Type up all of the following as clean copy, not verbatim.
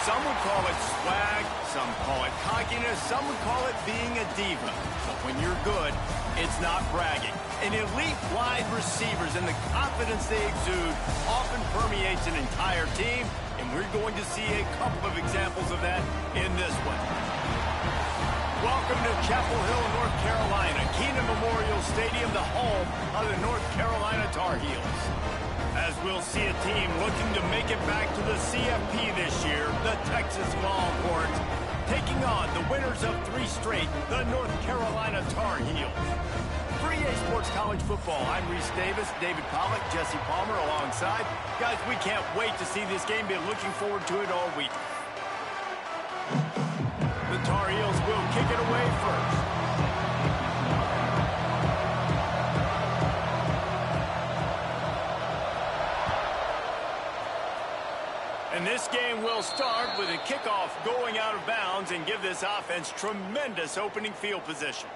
Some would call it swag, some call it cockiness, some would call it being a diva. But when you're good, it's not bragging. An elite wide receivers and the confidence they exude often permeates an entire team, and we're going to see a couple of examples of that in this one. Welcome to Chapel Hill, North Carolina, Keenan Memorial Stadium, the home of the North Carolina Tar Heels. As we'll see a team looking to make it back to the CFP this year, the Texas Longhorns, taking on the winners of 3 straight, the North Carolina Tar Heels. For EA Sports College Football, I'm Reese Davis, David Pollack, Jesse Palmer alongside. Guys, we can't wait to see this game. Been looking forward to it all week. The Tar Heels will kick it away first. And this game will start with a kickoff going out of bounds and give this offense tremendous opening field position.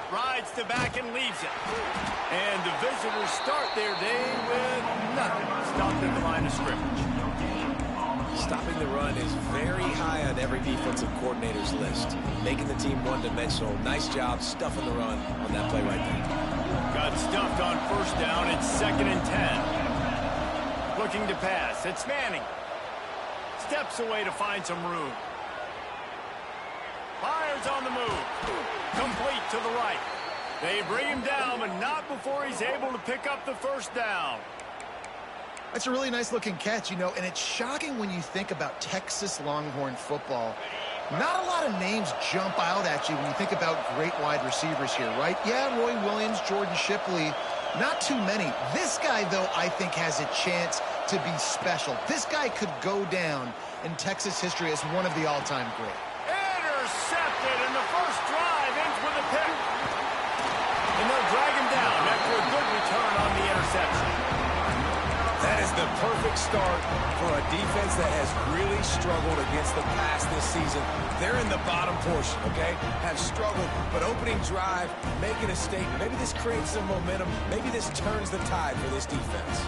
Rides to back and leaves it. And the visitors start their day with nothing. Stopped at the line of scrimmage. Stopping the run is very high on every defensive coordinator's list. Making the team one-dimensional. Nice job stuffing the run on that play right there. Got stuffed on first down. It's 2nd and 10. Looking to pass. It's Manning. Steps away to find some room. Fires on the move. Complete to the right. They bring him down, but not before he's able to pick up the first down. That's a really nice-looking catch, you know, and it's shocking when you think about Texas Longhorn football. Not a lot of names jump out at you when you think about great wide receivers here, right? Yeah, Roy Williams, Jordan Shipley, not too many. This guy, though, I think has a chance to be special. This guy could go down in Texas history as one of the all-time greats. Intercepted, and the first drive ends with a pick. And they'll drag him down after a good return on the interception. That is the perfect start for a defense that has really struggled against the pass this season. They're in the bottom portion, okay? Have struggled, but opening drive, making a statement. Maybe this creates some momentum. Maybe this turns the tide for this defense.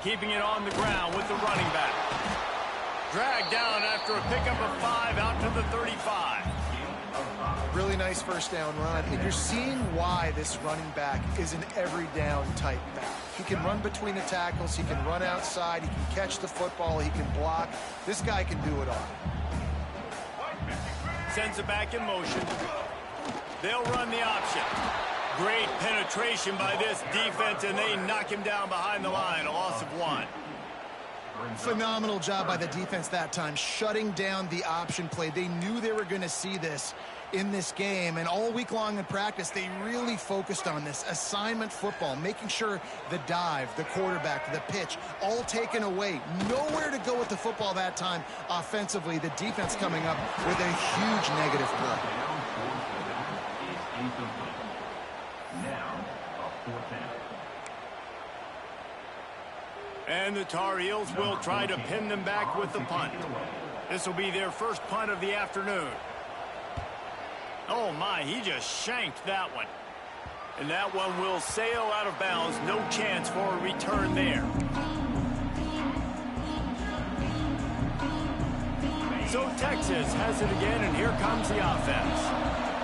Keeping it on the ground with the running back. Dragged down after a pickup of 5 out to the 35. Really nice first down run, and you're seeing why this running back is an every down type back. He can run between the tackles, he can run outside, he can catch the football, he can block. This guy can do it all. Sends it back in motion. They'll run the option. Great penetration by this defense, and they knock him down behind the line, a loss of 1. Phenomenal job by the defense that time, shutting down the option play. They knew they were going to see this in this game, and all week long in practice, they really focused on this assignment football, making sure the dive, the quarterback, the pitch, all taken away. Nowhere to go with the football that time offensively. The defense coming up with a huge negative play. And the Tar Heels will try to pin them back with the punt. This will be their first punt of the afternoon. Oh my, he just shanked that one. And that one will sail out of bounds. No chance for a return there. So Texas has it again, and here comes the offense.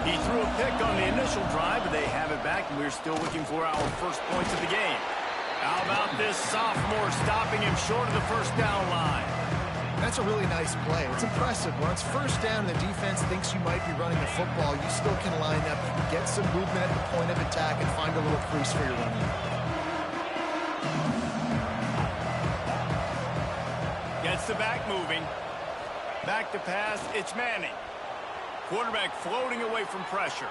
He threw a pick on the initial drive, but they have it back, and we're still looking for our first points of the game. How about this sophomore stopping him short of the first down line? That's a really nice play. It's impressive. When it's first down and the defense thinks you might be running the football, you still can line up, get some movement at the point of attack, and find a little crease for your running. Gets the back moving. Back to pass, it's Manning. Quarterback floating away from pressure.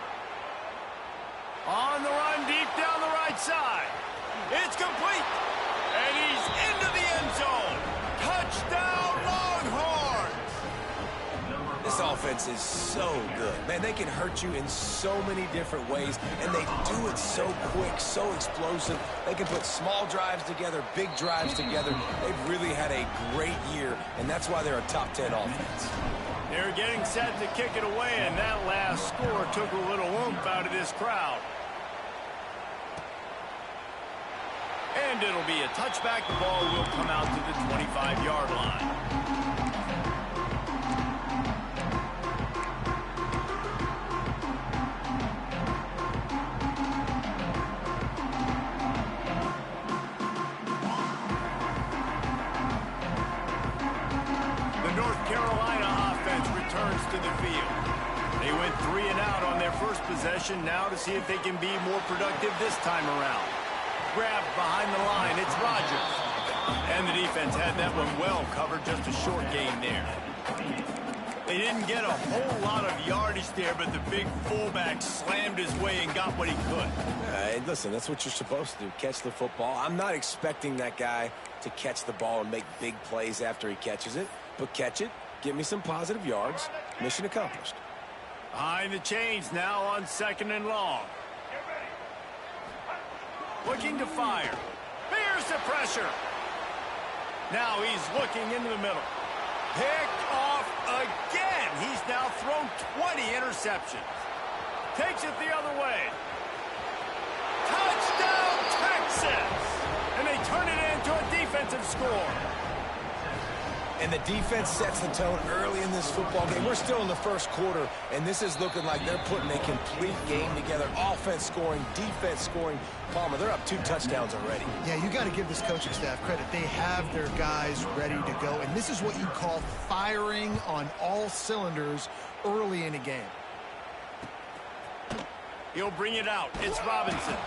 On the run, deep down the right side. It's complete. And he's into the end zone. offense is so good. Man, they can hurt you in so many different ways, and they do it so quick, so explosive. They can put small drives together, big drives together. They've really had a great year, and that's why they're a top 10 offense. They're getting set to kick it away, and that last score took a little oomph out of this crowd. And it'll be a touchback. The ball will come out to the 25-yard line. The North Carolina offense returns to the field. They went 3 and out on their first possession. Now to see if they can be more productive this time around. Grab behind the line. It's Rodgers. And the defense had that one well covered. Just a short gain there. They didn't get a whole lot of yardage there, but the big fullback slammed his way and got what he could. Hey, listen, that's what you're supposed to do, catch the football. I'm not expecting that guy to catch the ball and make big plays after he catches it, but catch it, give me some positive yards, mission accomplished. Behind the chains now on 2nd and long. Looking to fire. Here's the pressure. Now he's looking into the middle. Picked off again. He's now thrown 20 interceptions. Takes it the other way. Touchdown, Texas! And they turn it into a defensive score. And the defense sets the tone early in this football game. We're still in the first quarter, and this is looking like they're putting a complete game together. Offense scoring, defense scoring. Palmer, they're up 2 touchdowns already. Yeah, you got to give this coaching staff credit. They have their guys ready to go, and this is what you call firing on all cylinders early in a game. He'll bring it out. It's Robinson.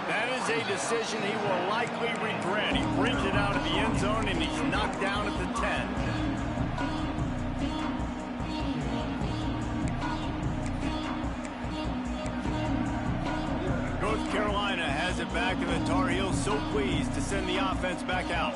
That is a decision he will likely regret. He brings it out of the end zone, and he's knocked down at the 10. North Carolina has it back, and the Tar Heels so pleased to send the offense back out.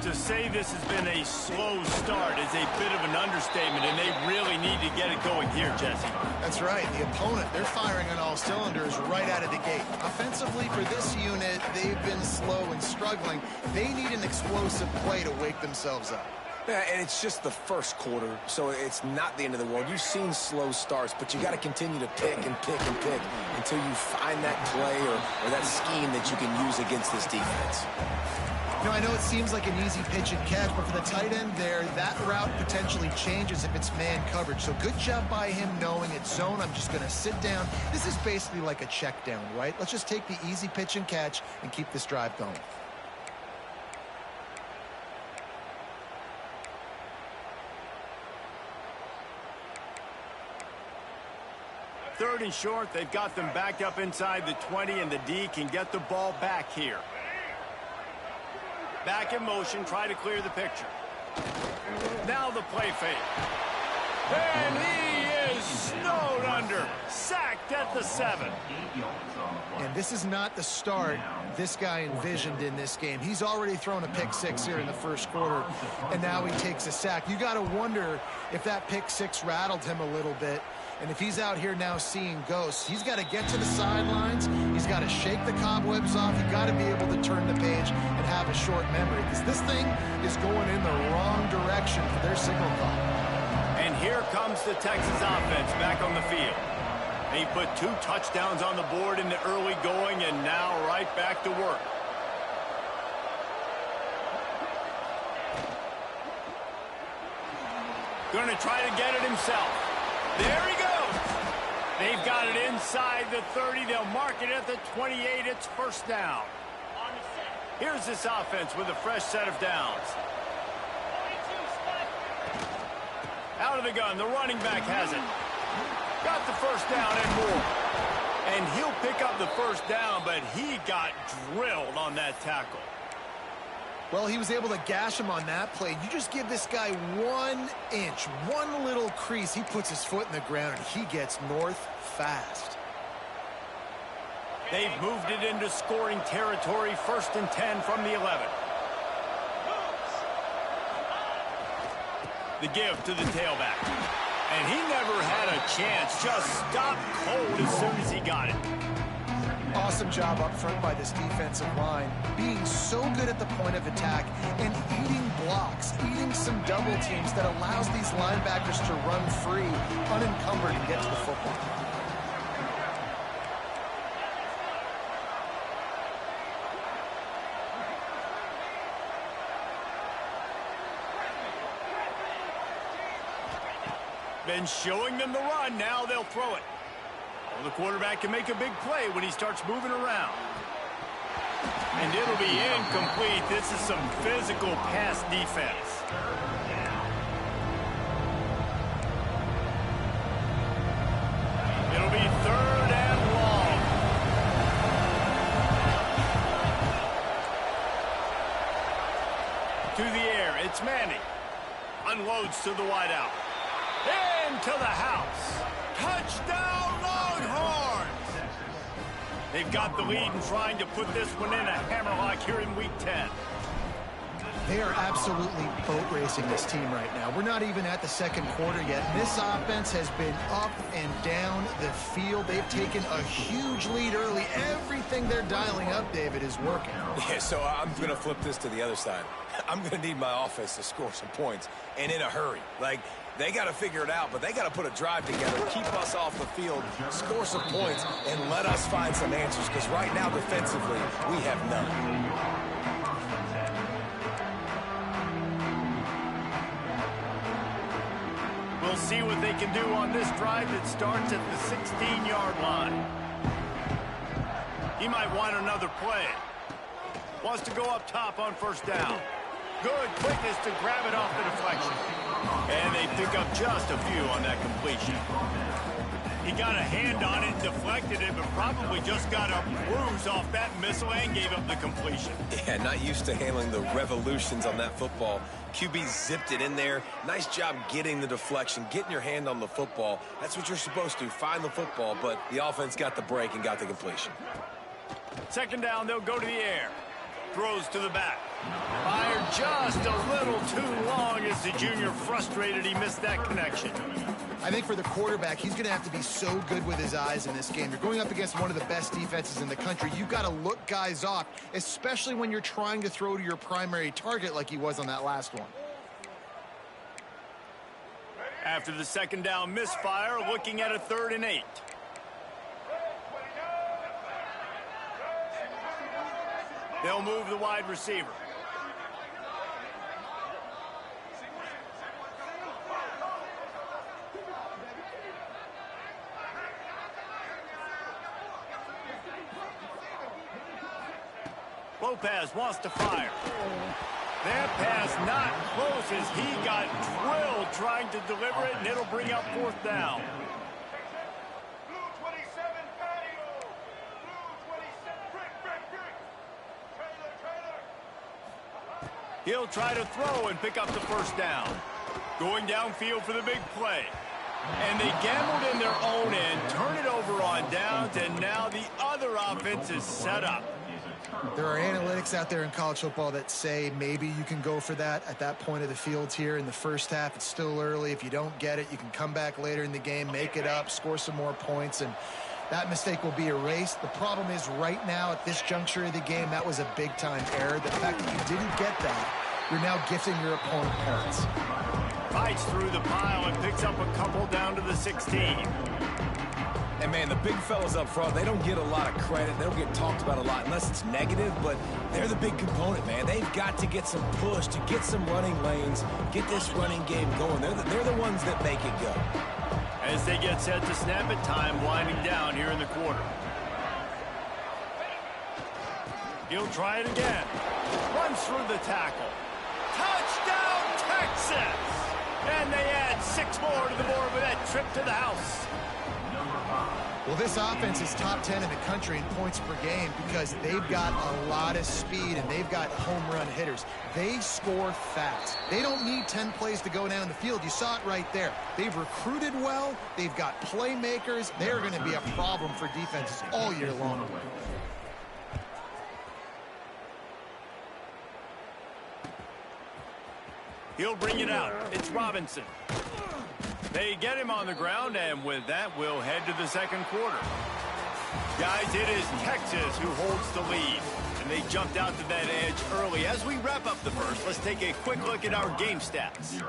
To say this has been a slow start is a bit of an understatement, and they really need to get it going here, Jesse. That's right. The opponent, they're firing on all cylinders right out of the gate. Offensively, for this unit, they've been slow and struggling. They need an explosive play to wake themselves up. Yeah, and it's just the first quarter, so it's not the end of the world. You've seen slow starts, but you got to continue to pick and pick and pick until you find that play or that scheme that you can use against this defense. You know, I know it seems like an easy pitch and catch, but for the tight end there, that route potentially changes if it's man coverage. So good job by him knowing it's zone. I'm just going to sit down. This is basically like a check down, right? Let's just take the easy pitch and catch and keep this drive going. Third and short, they've got them back up inside the 20, and the D can get the ball back here. Back in motion, try to clear the picture. Now the play fake. And he is snowed under. Sacked at the 7. And this is not the start this guy envisioned in this game. He's already thrown a pick 6 here in the first quarter, and now he takes a sack. You got to wonder if that pick 6 rattled him a little bit. And if he's out here now seeing ghosts, he's got to get to the sidelines. He's got to shake the cobwebs off. He's got to be able to turn the page and have a short memory, because this thing is going in the wrong direction for their signal call. And here comes the Texas offense back on the field. They put 2 touchdowns on the board in the early going, and now right back to work. Going to try to get it himself. There he goes. They've got it inside the 30. They'll mark it at the 28. It's first down. Here's this offense with a fresh set of downs. Out of the gun. The running back has it. Got the first down and more. And he'll pick up the first down, but he got drilled on that tackle. Well, he was able to gash him on that play. You just give this guy 1 inch, one little crease. He puts his foot in the ground, and he gets north fast. They've moved it into scoring territory. 1st and 10 from the 11. The give to the tailback. And he never had a chance. Just stopped cold as soon as he got it. Awesome job up front by this defensive line, being so good at the point of attack and eating blocks, eating some double teams that allows these linebackers to run free, unencumbered, and get to the football. Been showing them the run. Now they'll throw it. Well, the quarterback can make a big play when he starts moving around. And it'll be incomplete. This is some physical pass defense. It'll be 3rd and long. To the air, it's Manning. Unloads to the wideout. Into the house. Touchdown, Longhorns! They've got the lead and trying to put this one in a hammerlock here in Week 10. They are absolutely boat racing this team right now. We're not even at the second quarter yet. This offense has been up and down the field. They've taken a huge lead early. Everything they're dialing up, David, is working. Yeah, so I'm going to flip this to the other side. I'm going to need my offense to score some points, and in a hurry. Like, they got to figure it out, but they got to put a drive together, keep us off the field, score some points, and let us find some answers, because right now, defensively, we have none. We'll see what they can do on this drive that starts at the 16-yard line. He might want another play. Wants to go up top on 1st down. Good quickness to grab it off the deflection. And they pick up just a few on that completion. He got a hand on it and deflected it, but probably just got a bruise off that missile and gave up the completion. Yeah, not used to handling the revolutions on that football. QB zipped it in there. Nice job getting the deflection, getting your hand on the football. That's what you're supposed to, find the football, but the offense got the break and got the completion. 2nd down, they'll go to the air. Throws to the back. Fired just a little too long as the junior frustrated he missed that connection. I think for the quarterback, he's going to have to be so good with his eyes in this game. You're going up against one of the best defenses in the country. You've got to look guys off, especially when you're trying to throw to your primary target like he was on that last one. After the 2nd down misfire, looking at a 3rd and 8. They'll move the wide receiver. Lopez wants to fire. That pass not close as he got drilled trying to deliver it, and it'll bring up 4th down. He'll try to throw and pick up the 1st down. Going downfield for the big play. And they gambled in their own end, turn it over on downs, and now the other offense is set up. There are analytics out there in college football that say maybe you can go for that at that point of the field here in the 1st half. It's still early. If you don't get it, you can come back later in the game, make it up, score some more points, and that mistake will be erased. The problem is right now at this juncture of the game, that was a big-time error. The fact that you didn't get that, you're now gifting your opponent points. Fights through the pile and picks up a couple down to the 16. And, man, the big fellas up front, they don't get a lot of credit. They don't get talked about a lot unless it's negative, but they're the big component, man. They've got to get some push, to get some running lanes, get this running game going. They're the ones that make it go. As they get set to snap it, time winding down here in the quarter. He'll try it again. Runs through the tackle. Touchdown, Texas! And they add 6 more to the board with that trip to the house. Well, this offense is top 10 in the country in points per game because they've got a lot of speed and they've got home run hitters. They score fast. They don't need 10 plays to go down the field. You saw it right there. They've recruited well. They've got playmakers. They're going to be a problem for defenses all year long. He'll bring it out. It's Robinson. They get him on the ground, and with that, we'll head to the second quarter. Guys, it is Texas who holds the lead, and they jumped out to that edge early. As we wrap up the first, let's take a quick look at our game stats.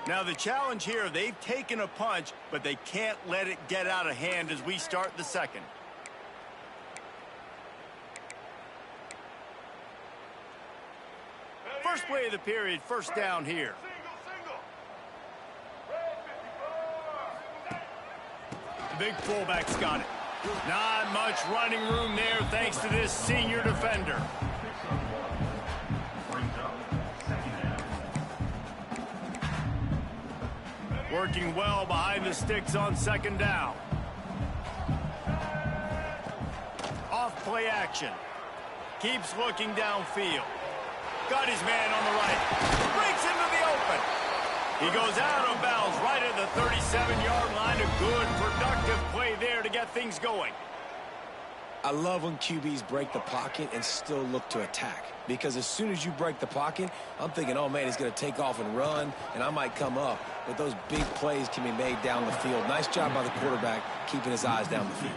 Now, the challenge here, they've taken a punch, but they can't let it get out of hand as we start the second. First play of the period, first down here. The big fullback's got it. Not much running room there thanks to this senior defender. Working well behind the sticks on second down. Off play action. Keeps looking downfield. Got his man on the right. Breaks into the open. He goes out of bounds right at the 37-yard line. A good, productive play there to get things going. I love when QBs break the pocket and still look to attack. Because as soon as you break the pocket, I'm thinking, oh, man, he's going to take off and run, and I might come up. But those big plays can be made down the field. Nice job by the quarterback keeping his eyes down the field.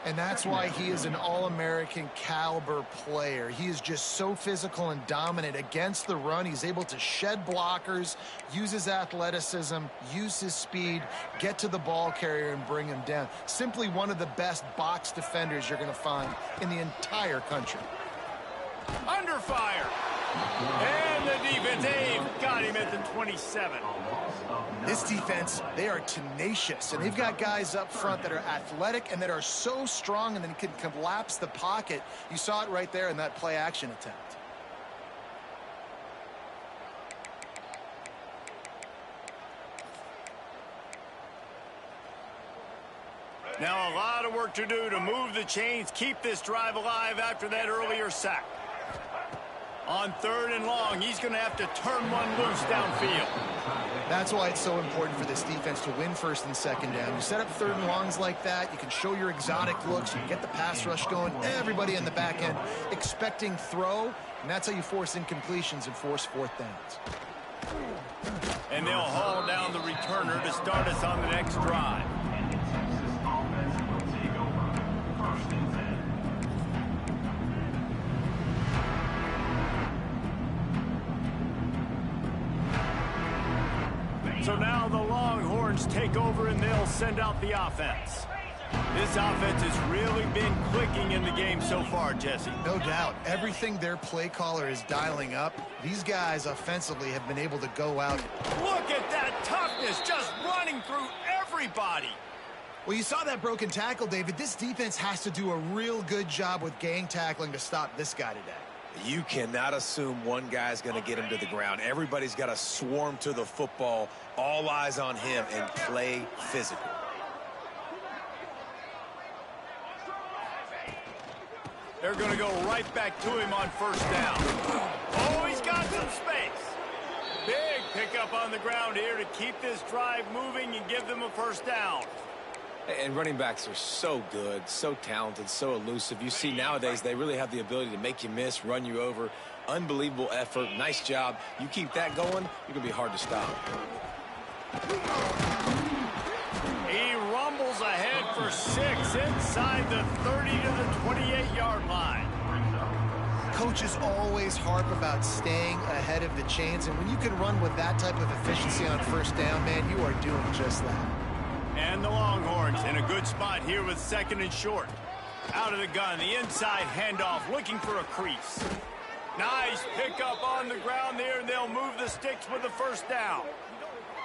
And that's why he is an all-American caliber player. He is just so physical and dominant against the run. He's able to shed blockers, use his athleticism, use his speed, get to the ball carrier and bring him down. Simply one of the best box defenders you're going to find in the entire country. Under fire. And the defense, got him at the 27. This defense, they are tenacious, and they've got guys up front that are athletic and that are so strong and then can collapse the pocket. You saw it right there in that play action attempt. Now a lot of work to do to move the chains, keep this drive alive after that earlier sack. On third and long, he's going to have to turn one loose downfield. That's why it's so important for this defense to win first and second down. You set up third and longs like that, you can show your exotic looks, you can get the pass rush going, everybody in the back end expecting throw, and that's how you force incompletions and force fourth downs. And they'll haul down the returner to start us on the next drive. So now the Longhorns take over and they'll send out the offense. This offense has really been clicking in the game so far, Jesse. No doubt. Everything their play caller is dialing up, these guys offensively have been able to go out. Look at that toughness, just running through everybody. Well, you saw that broken tackle, David. This defense has to do a real good job with gang tackling to stop this guy today. You cannot assume one guy's going to get him to the ground. Everybody's got to swarm to the football, all eyes on him, and play physical. They're going to go right back to him on first down. Oh, he's got some space. Big pickup on the ground here to keep this drive moving and give them a first down. And running backs are so good, so talented, so elusive. You see nowadays they really have the ability to make you miss, run you over. Unbelievable effort. Nice job. You keep that going, you're going to be hard to stop. He rumbles ahead for 6 inside the 30 to the 28-yard line. Coaches always harp about staying ahead of the chains, and when you can run with that type of efficiency on first down, man, you are doing just that. And the Longhorns in a good spot here with second and short. Out of the gun, the inside handoff, looking for a crease. Nice pickup on the ground there, and they'll move the sticks with the first down.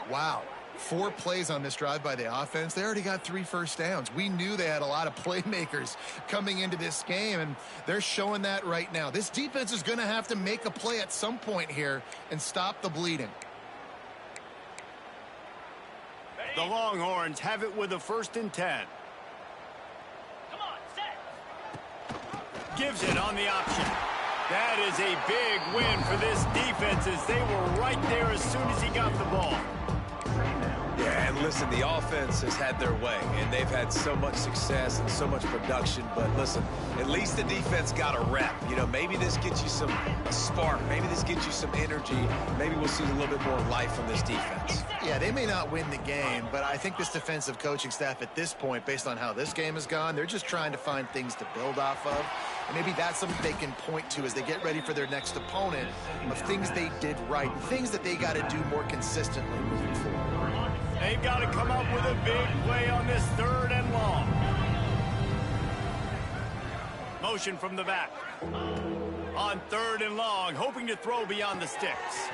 Wow. 4 plays on this drive by the offense. They already got 3 first downs. We knew they had a lot of playmakers coming into this game, and they're showing that right now. This defense is going to have to make a play at some point here and stop the bleeding. The Longhorns have it with a 1st and 10. Come on, set. Gives it on the option. That is a big win for this defense as they were right there as soon as he got the ball. Yeah, and listen, the offense has had their way, and they've had so much success and so much production. But listen, at least the defense got a rep. You know, maybe this gets you a spark. Maybe this gets you some energy. Maybe we'll see a little bit more life from this defense. Yeah, they may not win the game, but I think this defensive coaching staff at this point, based on how this game has gone, they're just trying to find things to build off of. And maybe that's something they can point to as they get ready for their next opponent of things they did right, things that they got to do more consistently moving forward. They've got to come up with a big play on this 3rd and long. Motion from the back. On 3rd and long, hoping to throw beyond the sticks.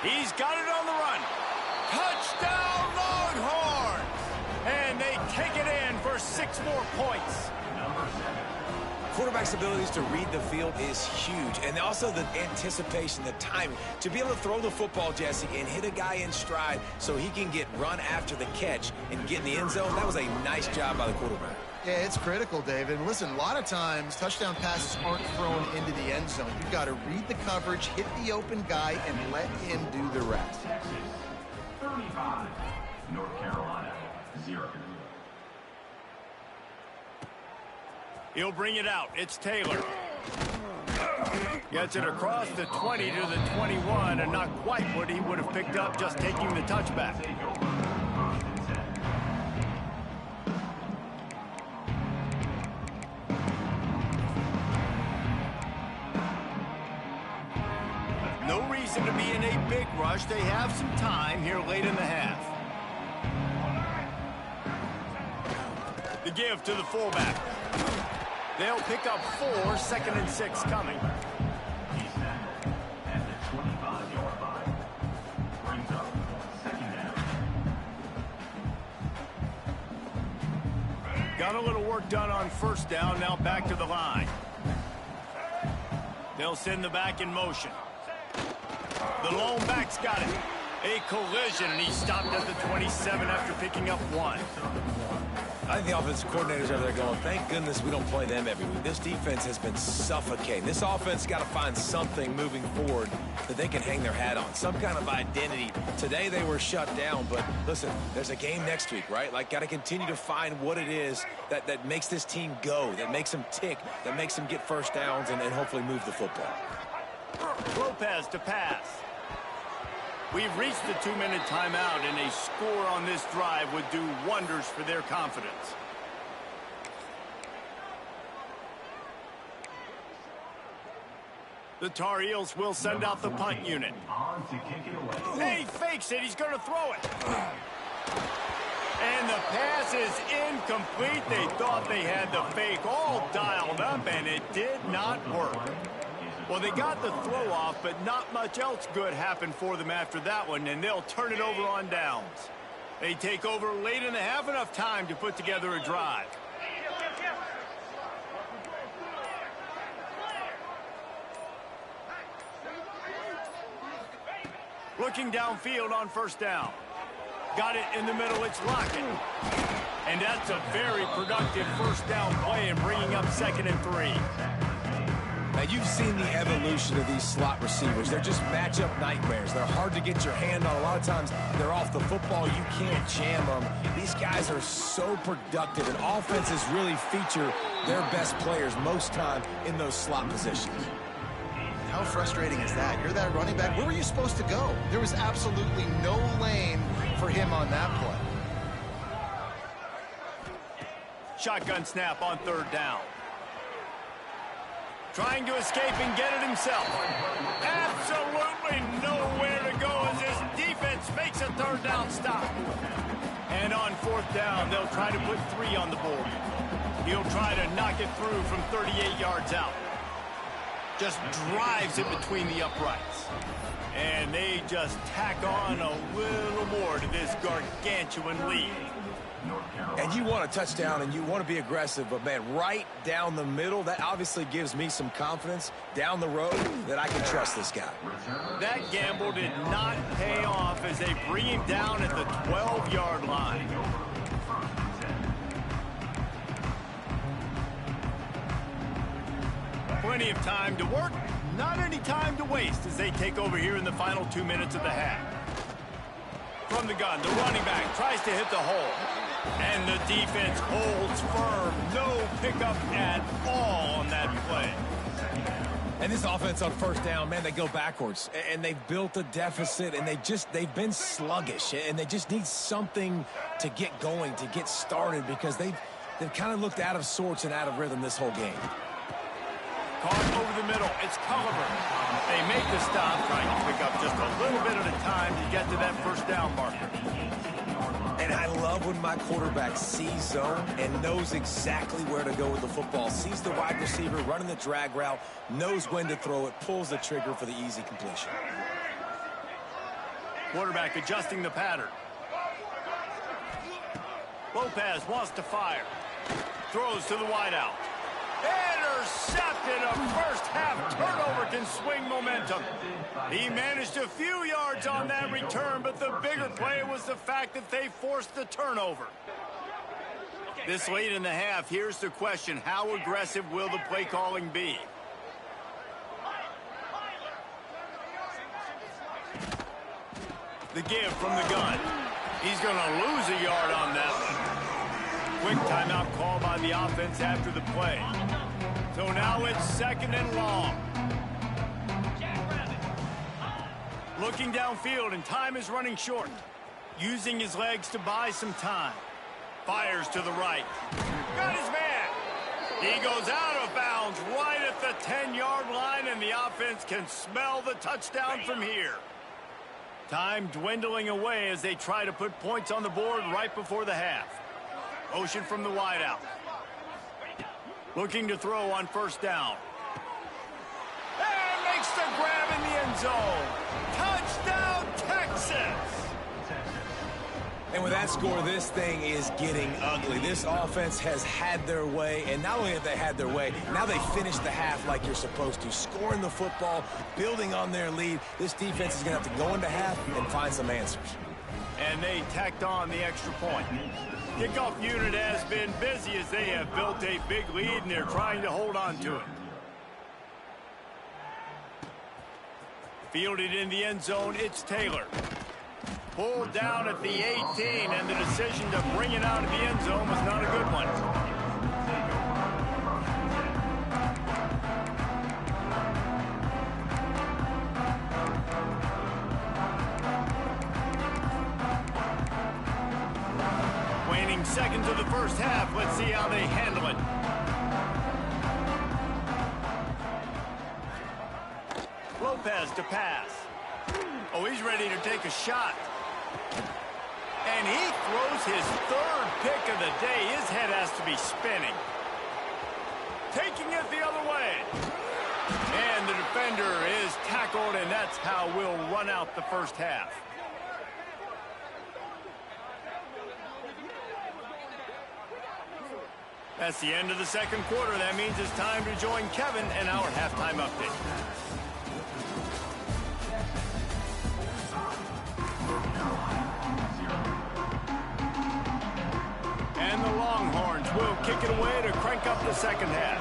He's got it on the run. Touchdown, Longhorns! And they take it in for 6 more points. Quarterback's abilities to read the field is huge, and also the anticipation, the timing. To be able to throw the football, Jesse, and hit a guy in stride so he can get run after the catch and get in the end zone, that was a nice job by the quarterback. Yeah, it's critical, David. And listen, a lot of times touchdown passes aren't thrown into the end zone. You've got to read the coverage, hit the open guy, and let him do the rest. 35, North Carolina, 0. He'll bring it out. It's Taylor. Gets it across the 20 to the 21, and not quite what he would have picked up just taking the touchback. No reason to be in a big rush. They have some time here late in the half. The give to the fullback. They'll pick up 4, 2nd and 6 coming. He's snapped at the 25-yard line. Brings up 2nd down. Got a little work done on 1st down. Now back to the line. They'll send the back in motion. The lone back's got it. A collision, and he stopped at the 27 after picking up 1. I think the offensive coordinators over there going, thank goodness we don't play them every week. This defense has been suffocating. This offense got to find something moving forward that they can hang their hat on, some kind of identity. Today they were shut down, but listen, there's a game next week, right? Like, got to continue to find what it is that makes this team go, that makes them tick, that makes them get 1st downs and hopefully move the football. Lopez to pass. We've reached the 2-minute timeout, and a score on this drive would do wonders for their confidence. The Tar Heels will send out the punt unit. On to kick it away. He fakes it. He's going to throw it. And the pass is incomplete. They thought they had the fake all dialed up, and it did not work. Well, they got the throw off, but not much else good happened for them after that one, and they'll turn it over on downs. They take over late in the half, enough time to put together a drive. Looking downfield on 1st down. Got it in the middle, it's Lockett. And that's a very productive 1st down play and bringing up 2nd and 3. Now, you've seen the evolution of these slot receivers. They're just matchup nightmares. They're hard to get your hand on. A lot of times, they're off the football. You can't jam them. These guys are so productive, and offenses really feature their best players most time in those slot positions. How frustrating is that? You're that running back. Where were you supposed to go? There was absolutely no lane for him on that play. Shotgun snap on 3rd down. Trying to escape and get it himself. Absolutely nowhere to go as his defense makes a 3rd down stop. And on 4th down, they'll try to put 3 on the board. He'll try to knock it through from 38 yards out. Just drives it between the uprights. And they just tack on a little more to this gargantuan lead. And you want a touchdown and you want to be aggressive, but man, right down the middle, that obviously gives me some confidence down the road that I can trust this guy. That gamble did not pay off as they bring him down at the 12-yard line. Plenty of time to work, not any time to waste as they take over here in the final 2 minutes of the half. From the gun, the running back tries to hit the hole. And the defense holds firm. No pickup at all on that play. And this offense on first down, man, they go backwards. And they've built a deficit, and they've been sluggish. And they just need something to get going, to get started, because they've kind of looked out of sorts and out of rhythm this whole game. Caught over the middle. It's Culliver. They make the stop, trying to pick up just a little bit at a time to get to that first down marker. And I love when my quarterback sees zone and knows exactly where to go with the football. Sees the wide receiver running the drag route, knows when to throw it, pulls the trigger for the easy completion. Quarterback adjusting the pattern. Lopez wants to fire. Throws to the wideout. Intercepted. A first-half turnover can swing momentum. He managed a few yards on that return, but the bigger play was the fact that they forced the turnover. This late in the half, here's the question. How aggressive will the play calling be? The give from the gun. He's going to lose a yard on that one. Quick timeout call by the offense after the play. So now it's second and long. Looking downfield, and time is running short. Using his legs to buy some time. Fires to the right. Got his man. He goes out of bounds right at the 10-yard line, and the offense can smell the touchdown from here. Time dwindling away as they try to put points on the board right before the half. Motion from the wideout. Looking to throw on first down. And makes the grab in the end zone. Touchdown, Texas! And with that score, this thing is getting ugly. This offense has had their way, and not only have they had their way, now they finish the half like you're supposed to, scoring the football, building on their lead. This defense is going to have to go into half and find some answers. And they tacked on the extra point. Kickoff unit has been busy as they have built a big lead, and they're trying to hold on to it. Fielded in the end zone, it's Taylor. Pulled down at the 18, and the decision to bring it out of the end zone was not a good one. Waning seconds of the first half. Let's see how they handle it. Lopez to pass. Oh, he's ready to take a shot. And he throws his third pick of the day. His head has to be spinning. Taking it the other way. And the defender is tackled, and that's how we'll run out the first half. That's the end of the second quarter. That means it's time to join Kevin and our halftime update. And the Longhorns will kick it away to crank up the second half.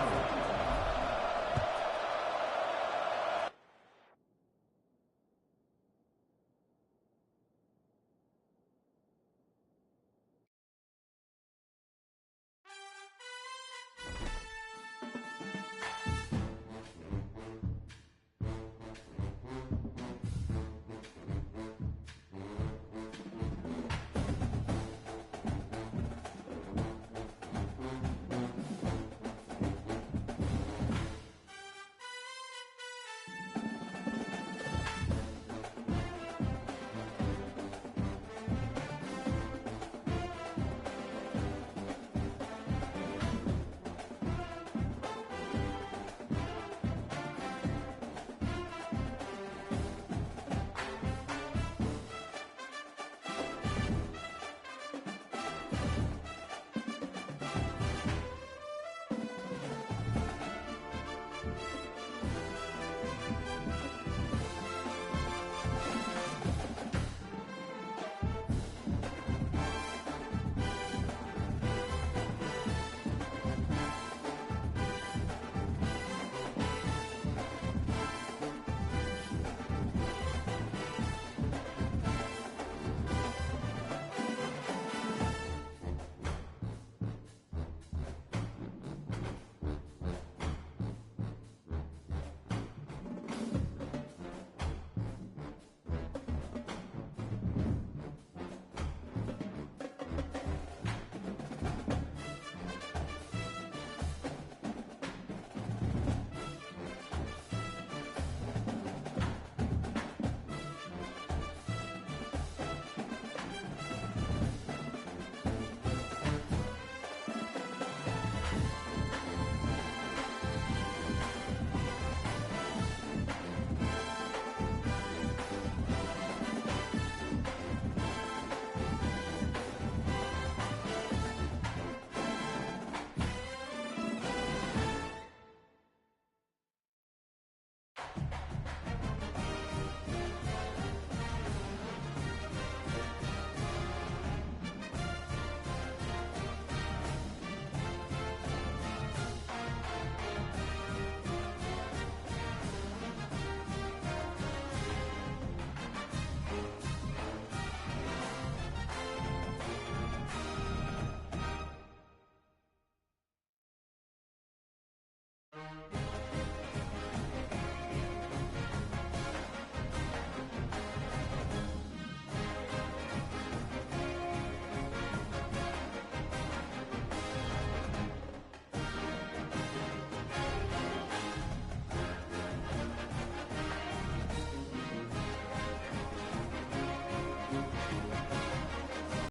it.